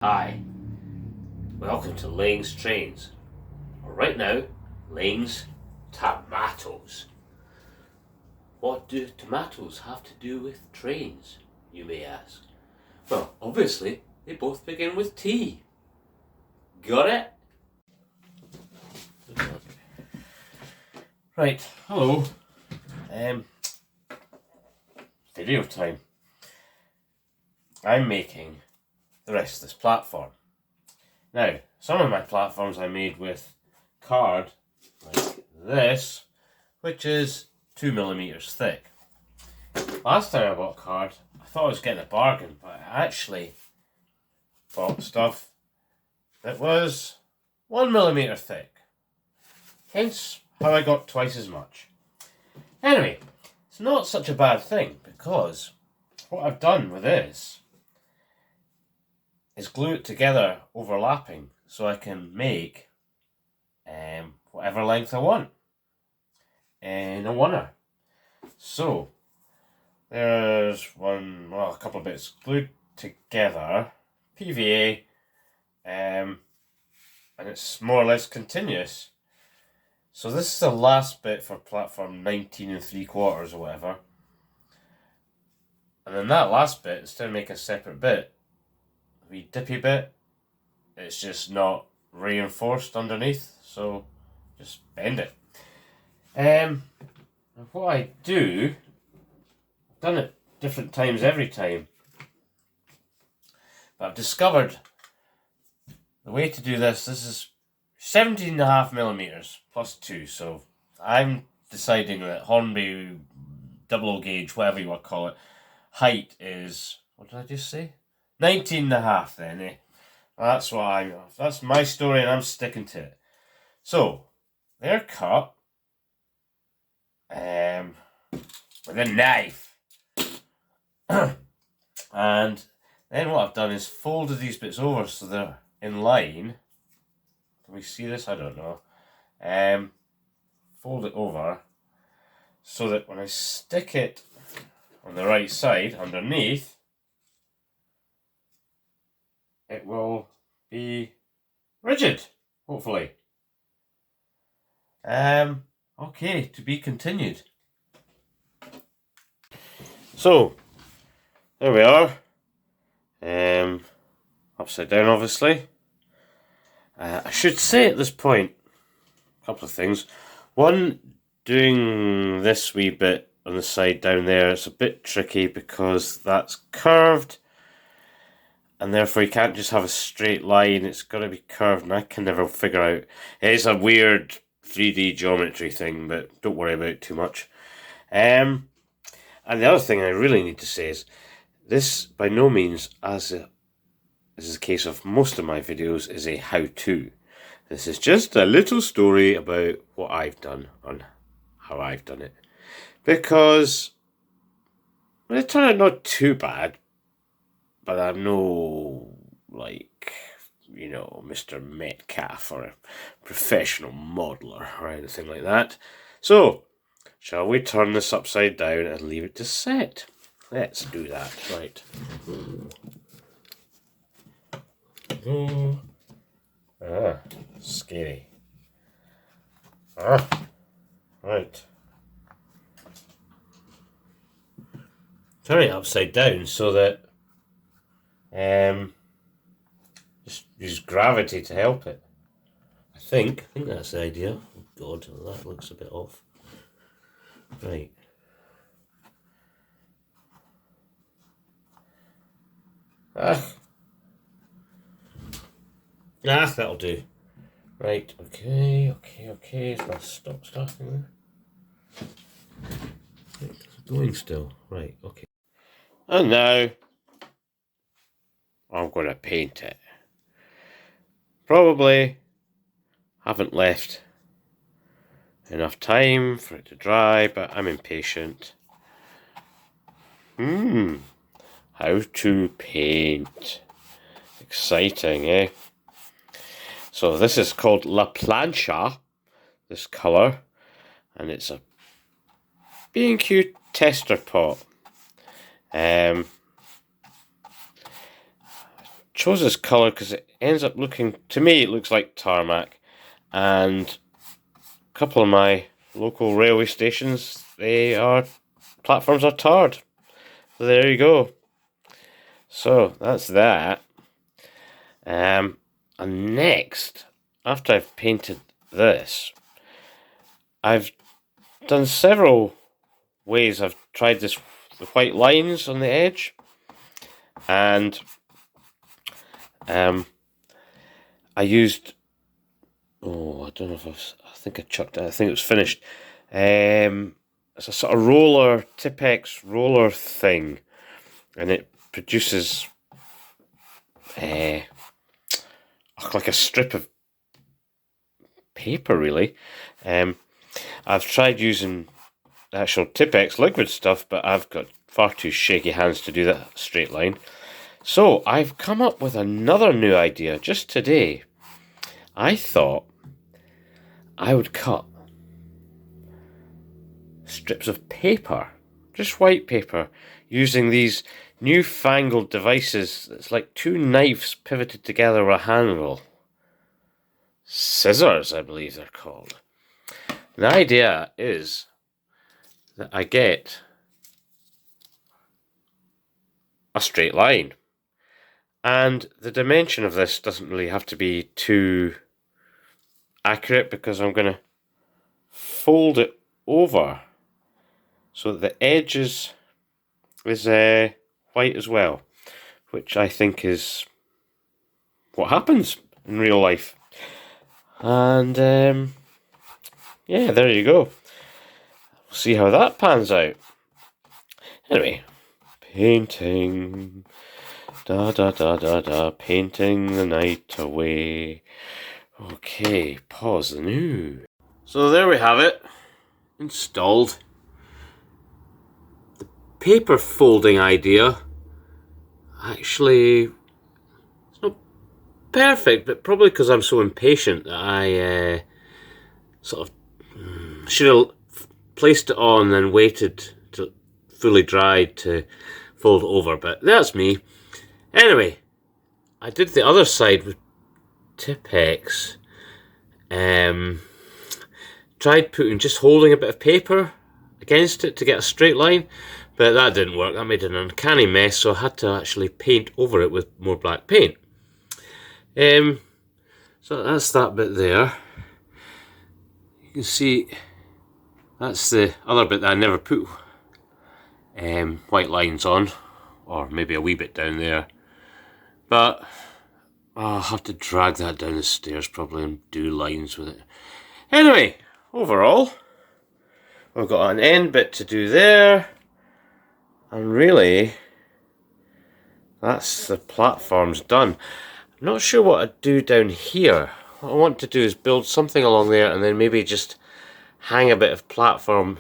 Hi, welcome to Lang's Trains. Right now, Lang's tomatoes. What do tomatoes have to do with trains, you may ask? Well, obviously, they both begin with T. Got it? Right, hello. Video time. I'm making the rest of this platform. Now, some of my platforms I made with card, like this, which is 2mm thick. Last time I bought card, I thought I was getting a bargain, but I actually bought stuff that was 1mm thick. Hence how I got twice as much. Anyway, it's not such a bad thing, because what I've done with this is glue it together overlapping so I can make whatever length I want in a oneer. So there's a couple of bits glued together, PVA, and it's more or less continuous. So this is the last bit for platform 19 3/4 or whatever. And then that last bit, instead of making a separate bit, a wee dippy bit, it's just not reinforced underneath, so just bend it. And what I do, I've done it different times every time, but I've discovered the way to do this is 17.5mm plus 2, so I'm deciding that Hornby double gauge, whatever you want to call it, height is, what did I just say? 19.5 then, eh? That's my story and I'm sticking to it. So, they're cut with a knife. And then what I've done is folded these bits over so they're in line. Can we see this? I don't know. Fold it over so that when I stick it on the right side underneath, it will be rigid, hopefully. Okay, to be continued. So, there we are. Upside down, obviously. I should say at this point, a couple of things. One, doing this wee bit on the side down there, it's a bit tricky because that's curved, and therefore you can't just have a straight line, it's got to be curved, and I can never figure out. It's a weird 3D geometry thing, but don't worry about it too much. And the other thing I really need to say is, this by no means, as is the case of most of my videos, is a how-to. This is just a little story about what I've done on how I've done it. Because it turned out not too bad, but I'm no, like, Mr. Metcalf or a professional modeler or anything like that. So, shall we turn this upside down and leave it to set? Let's do that. Right. Scary. Right. Turn it upside down so that just use gravity to help it. I think that's the idea. Oh God, that looks a bit off. Right. That'll do. Right, okay. Let's stop starting there. It's going still. Right, okay. And now I'm going to paint it. Probably haven't left enough time for it to dry, but I'm impatient. How to paint. Exciting, eh? So this is called La Plancha, this colour, and it's a B&Q tester pot. chose this colour because it ends up looking, to me it looks like tarmac, and a couple of my local railway stations, platforms are tarred. So there you go. So that's that. And next, after I've painted this, I've done several ways. I've tried the white lines on the edge, and I used, I don't know if I think I chucked it, I think it was finished. It's a sort of roller, Tipex roller thing, and it produces like a strip of paper, really. I've tried using actual Tipex liquid stuff, but I've got far too shaky hands to do that straight line. So I've come up with another new idea just today. I thought I would cut strips of paper, just white paper, using these newfangled devices. It's like two knives pivoted together with a handle. Scissors, I believe they're called. The idea is that I get a straight line, and the dimension of this doesn't really have to be too accurate, because I'm going to fold it over so that the edge is white as well, which I think is what happens in real life. And yeah, there you go. We'll see how that pans out. Anyway, painting, painting the night away. Okay, pause the new. So there we have it, installed. The paper folding idea, actually, it's not perfect, but probably because I'm so impatient that I sort of should have placed it on and waited till fully dried to fold it over, but that's me. Anyway, I did the other side with Tipex. Tried just holding a bit of paper against it to get a straight line, but that didn't work. That made an uncanny mess, so I had to actually paint over it with more black paint. So that's that bit there. You can see that's the other bit that I never put white lines on, or maybe a wee bit down there. But I'll have to drag that down the stairs probably and do lines with it. Anyway, overall, we've got an end bit to do there, and really, that's the platforms done. I'm not sure what I'd do down here. What I want to do is build something along there, and then maybe just hang a bit of platform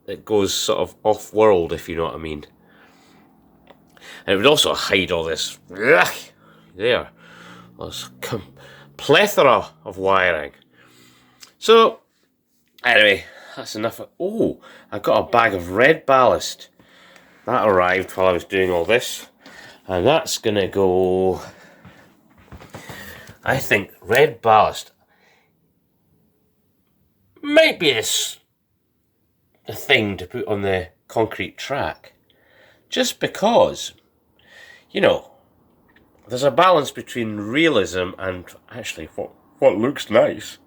that goes sort of off-world, if you know what I mean. And it would also hide all this there, this plethora of wiring. So anyway, that's enough. Oh, I got a bag of red ballast that arrived while I was doing all this, and that's gonna go. I think red ballast might be the thing to put on the concrete track, just because, you know, there's a balance between realism and actually what looks nice.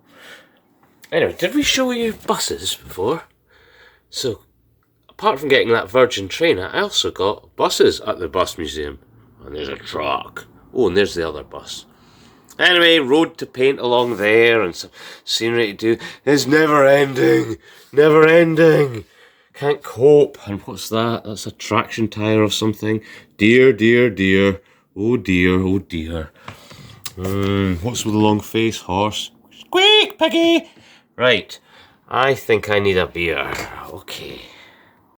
Anyway, did we show you buses before? So, apart from getting that Virgin train, I also got buses at the bus museum. And there's a truck. Oh, and there's the other bus. Anyway, road to paint along there and some scenery to do. It's never ending. Never ending. Can't cope. And what's that? That's a traction tyre or something. Dear, dear, dear. Oh dear, oh dear. What's with the long face? Horse. Squeak, piggy! Right. I think I need a beer. Okay.